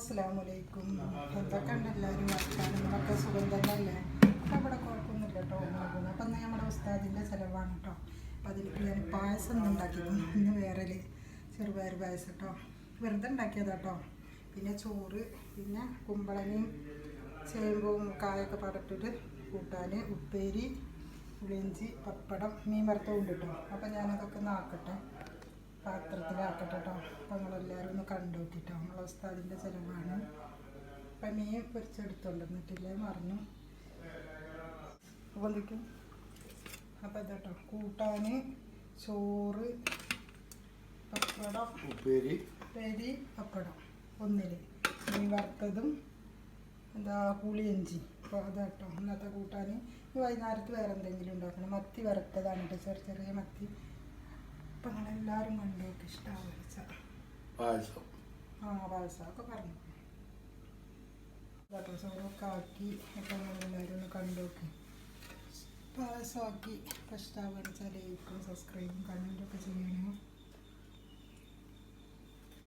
അസ്സലാമലൈക്കും. എന്തൊക്കെയുണ്ട് എല്ലാവരും വർത്താനങ്ങളൊക്കെ സുഖം തന്നെയല്ലേ? അപ്പം ഇവിടെ കുഴപ്പമൊന്നുമില്ല കേട്ടോ. അപ്പം ഇന്ന് നമ്മുടെ ഉസ്താദിൻ്റെ ചിലവാണ് കേട്ടോ. അപ്പം അതിലേക്ക് ഞാൻ പായസം ഒന്നും ഉണ്ടാക്കിയിരുന്നു. ഇന്ന് വേറെ ചെറുപയർ പായസം കേട്ടോ, വെറുതെ ഉണ്ടാക്കിയതാ കേട്ടോ. പിന്നെ ചോറ്, പിന്നെ കുമ്പളങ്ങയും ചേമ്പും കായൊക്കെ പടട്ടിട്ട് കൂട്ടാൻ, ഉപ്പേരി, പുളിയിഞ്ചി, പപ്പടം, മീൻ വറുത്തതുണ്ട് കേട്ടോ. അപ്പം ഞാനതൊക്കെ ഒന്ന് ആക്കട്ടെ, പാത്രത്തിലാക്കട്ടെ കേട്ടോ. അപ്പം നിങ്ങളെല്ലാവരും ഒന്ന് കണ്ടു നോക്കിട്ടോ. നമ്മളെ ഉസ്താദിൻ്റെ ചിലവാണ്. അപ്പം മീൻ പൊരിച്ചെടുത്തോണ്ടിരുന്നിട്ടില്ലേ, മറന്നു. അപ്പം എന്തൊക്കെയും അപ്പം ഇതാട്ടോ കൂട്ടാൻ, ചോറ്, പപ്പടം, ഉപ്പേരി, പപ്പടം ഒന്നിൽ, മീൻ വറുത്തതും പുളിയിഞ്ചി. അപ്പോൾ അതാട്ടോ ഇന്നത്തെ കൂട്ടാൻ. വൈകുന്നേരത്ത് വേറെ എന്തെങ്കിലും ഉണ്ടാക്കണം. മത്തി വറുത്തതാണ് കേട്ടോ, ചെറിയ ചെറിയ മത്തി. അപ്പം നിങ്ങളെല്ലാവരും കണ്ടോട്ട് ഇഷ്ടമാവുക പായസം. പായസമൊക്കെ പറഞ്ഞു കേട്ടോ. ചോറൊക്കെ ആക്കി അപ്പം നിങ്ങളെല്ലാവരും ഒന്ന് കണ്ടോക്ക്. പായസമാക്കി ഇഷ്ടമാവുക വെച്ചാൽ ലൈക്കും സബ്സ്ക്രൈബും കമൻറ്റൊക്കെ ചെയ്യണം.